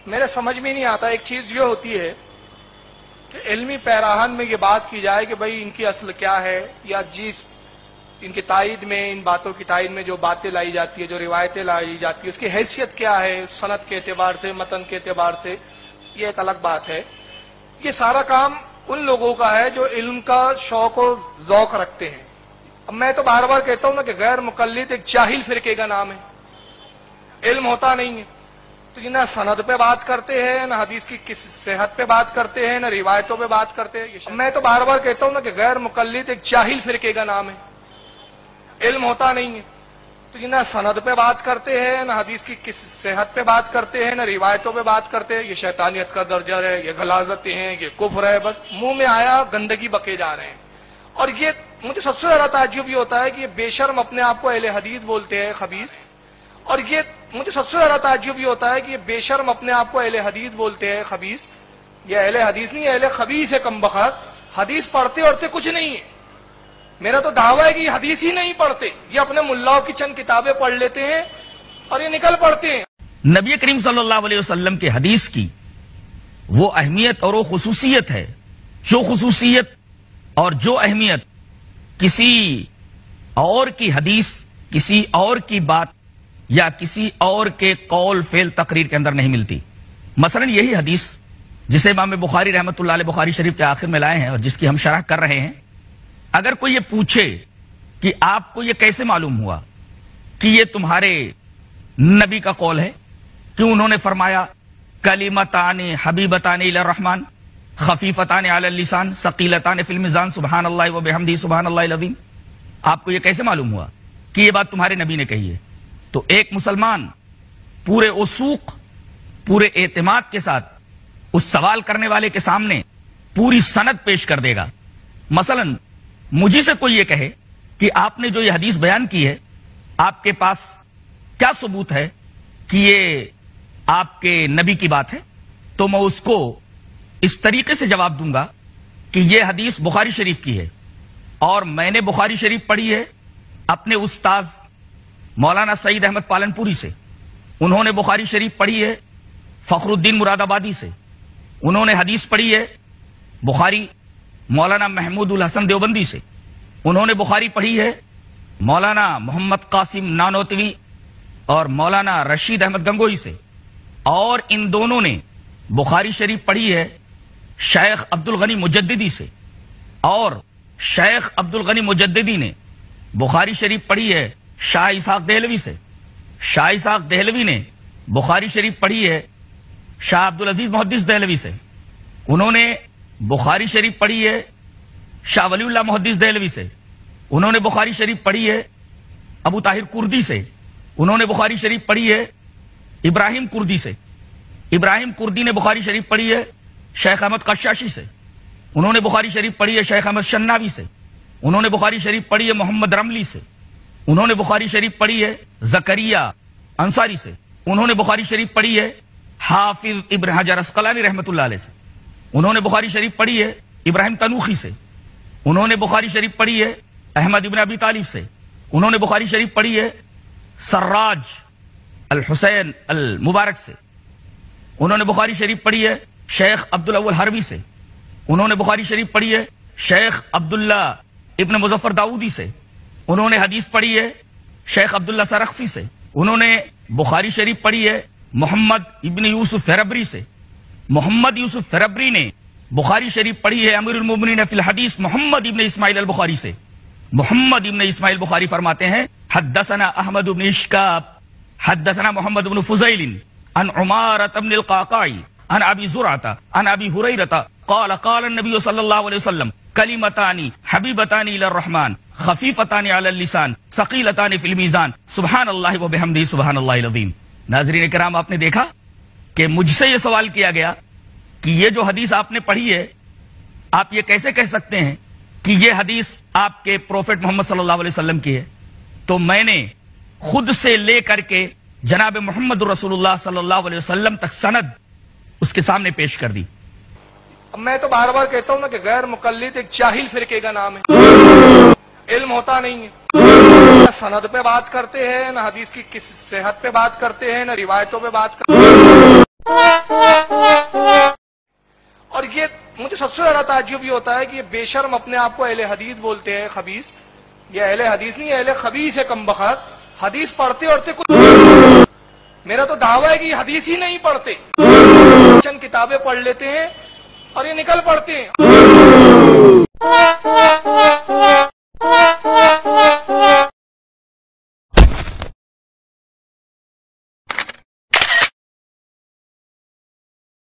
میرے سمجھ میں نہیں آتا. ایک چیز یہ ہوتی ہے کہ علمی پیراہن میں یہ بات کی جائے کہ بھئی ان کی اصل کیا ہے، یا جس ان کی تائید میں، ان باتوں کی تائید میں جو باتیں لائی جاتی ہے، جو روایتیں لائی جاتی ہے، اس کی حیثیت کیا ہے سند کے اعتبار سے، متن کے اعتبار سے، یہ ایک الگ بات ہے. یہ سارا کام ان لوگوں کا ہے جو علم کا شوق و ذوق رکھتے ہیں. اب میں تو بار بار کہتا ہوں نا کہ غیر مقلد ایک جاہل فرقے کا نام ہے، علم ہوتا نہیں ہے. تو یہ نہ سند پہ بات کرتے ہیں، نہ حدیث کی کس صحت پہ بات کرتے ہیں، نہ روایتوں پہ بات کرتے ہیں. میں تو بار بار کہتا ہوں نا کہ غیر مقلد ایک جاہل فرقے کا نام ہے، علم ہوتا نہیں ہے. تو یہ نہ سند پہ بات کرتے ہیں، نہ حدیث کی کس صحت پہ بات کرتے ہیں، نہ روایتوں پہ بات کرتے ہیں. یہ شیطانیت کا درجہ ہے، یہ غلاظتیں ہیں، یہ کفر ہے. بس منہ میں آیا گندگی بکے جا رہے ہیں. اور یہ مجھے سب سے زیادہ تعجب یہ ہوتا ہے کہ یہ بے شرم اپنے آپ کو اہل حدیث بولتے ہیں، خبیث. اور یہ مجھے سب سے زیادہ تعجب یہ ہوتا ہے کہ یہ بے شرم اپنے آپ کو اہل حدیث بولتے ہیں، خبیث. یہ اہل حدیث نہیں، اہل خبیث ہے کمبخت. حدیث پڑھتے اڑتے کچھ نہیں ہے. میرا تو دعویٰ ہے کہ یہ حدیث ہی نہیں پڑھتے. یہ اپنے ملاؤں کی چند کتابیں پڑھ لیتے ہیں اور یہ نکل پڑتے ہیں. نبی کریم صلی اللہ علیہ وسلم کے حدیث کی وہ اہمیت اور وہ خصوصیت ہے، جو خصوصیت اور جو اہمیت کسی اور کی حدیث، کسی اور کی بات یا کسی اور کے قول فعل تقریر کے اندر نہیں ملتی. مثلا یہی حدیث جسے امام بخاری رحمۃ اللہ علیہ بخاری شریف کے آخر میں لائے ہیں اور جس کی ہم شرح کر رہے ہیں، اگر کوئی یہ پوچھے کہ آپ کو یہ کیسے معلوم ہوا کہ یہ تمہارے نبی کا قول ہے، کیوں انہوں نے فرمایا کلمتان حبیبتان الی الرحمن خفیفتان علی اللسان ثقیلتان فی المیزان سبحان اللہ و بحمدہ سبحان اللہ العظیم، آپ کو یہ کیسے معلوم ہوا کہ یہ بات تمہارے نبی نے کہی ہے؟ تو ایک مسلمان پورے وثوق، پورے اعتماد کے ساتھ اس سوال کرنے والے کے سامنے پوری سند پیش کر دے گا. مثلا مجھے سے کوئی یہ کہے کہ آپ نے جو یہ حدیث بیان کی ہے، آپ کے پاس کیا ثبوت ہے کہ یہ آپ کے نبی کی بات ہے، تو میں اس کو اس طریقے سے جواب دوں گا کہ یہ حدیث بخاری شریف کی ہے اور میں نے بخاری شریف پڑھی ہے اپنے استاذ مولانا سعید احمد پالنپوری سے. انہوں نے بخاری شریف پڑھی ہے فخر الدین مراد آبادی سے. انہوں نے حدیث پڑھی ہے بخاری مولانا محمود الحسن دیوبندی سے. انہوں نے بخاری پڑھی ہے مولانا محمد قاسم نانوتوی اور مولانا رشید احمد گنگوئی سے. اور ان دونوں نے بخاری شریف پڑھی ہے شیخ عبد الغنی مجددی سے. اور شیخ عبد الغنی مجددی نے بخاری شریف پڑھی ہے شاہ اسحاق دہلوی سے. شاہ اسحاق دہلوی نے بخاری شریف پڑھی ہے شاہ عبدالعزیز محدث دہلوی سے. انہوں نے بخاری شریف پڑھی ہے شاہ ولی اللہ محدث دہلوی سے. انہوں نے بخاری شریف پڑھی ہے ابو طاہر کردی سے. انہوں نے بخاری شریف پڑھی ہے ابراہیم کردی سے. ابراہیم کردی نے بخاری شریف پڑھی ہے شیخ احمد قشاشی سے. انہوں نے بخاری شریف پڑھی ہے شیخ احمد شناوی سے. انہوں نے بخاری شریف پڑھی ہے محمد رملی سے. انہوں نے بخاری شریف پڑھی ہے زکریہ انصاری سے. انہوں نے بخاری شریف پڑھی ہے حافظ ابن حجر اسقلانی رحمۃ اللہ علیہ سے. انہوں نے بخاری شریف پڑھی ہے ابراہیم تنوخی سے. انہوں نے بخاری شریف پڑھی ہے احمد ابن ابی طالب سے. انہوں نے بخاری شریف پڑھی ہے سراج الحسین المبارک سے. انہوں نے بخاری شریف پڑھی ہے شیخ عبدالاول حروی سے. انہوں نے بخاری شریف پڑھی ہے شیخ عبداللہ ابن مظفر داؤدی سے. انہوں نے حدیث پڑھی ہے شیخ عبداللہ سرخسی سے. انہوں نے بخاری شریف پڑھی ہے محمد ابن یوسف فربری سے. محمد یوسف فربری نے بخاری شریف پڑھی ہے امیر المومنین فی الحدیث محمد ابن اسماعیل البخاری سے. محمد ابن اسماعیل بخاری فرماتے ہیں حدثنا احمد ابن اشکاب حدثنا محمد ابن فضیل عن عمارة ابن القعقاعی عن ابی زرعۃ عن ابی ہریرۃ قال قال النبی صلی اللہ علیہ وسلم کلمتان حبیبتان الی الرحمن خفیفتان علی اللسان ثقیلتان فی المیزان سبحان اللہ و بحمدہ سبحان اللہ العظیم. ناظرین کرام، آپ نے دیکھا کہ مجھ سے یہ سوال کیا گیا کہ یہ جو حدیث آپ نے پڑھی ہے، آپ یہ کیسے کہہ سکتے ہیں کہ یہ حدیث آپ کے پروفٹ محمد صلی اللہ علیہ وسلم کی ہے؟ تو میں نے خود سے لے کر کے جناب محمد رسول اللہ صلی اللہ علیہ وسلم تک سند اس کے سامنے پیش کر دی. اب میں تو بار بار کہتا ہوں نا کہ غیر مقلد ایک جاہل فرقے کا نام ہے، علم ہوتا نہیں ہے. نہ سند پہ بات کرتے ہیں، نہ حدیث کی کس صحت پہ بات کرتے ہیں، نہ روایتوں پہ بات کرتے ہیں. اور یہ مجھے سب سے زیادہ تعجب یہ ہوتا ہے کہ یہ بے شرم اپنے آپ کو اہل حدیث بولتے ہیں، خبیث. یہ اہل حدیث نہیں، اہل خبیث ہے کمبخت. حدیث پڑھتے اڑتے کچھ، میرا تو دعویٰ ہے کہ یہ حدیث ہی نہیں پڑھتے، چند کتابیں پڑھ لیتے ہیں اور یہ نکل پڑتے ہیں.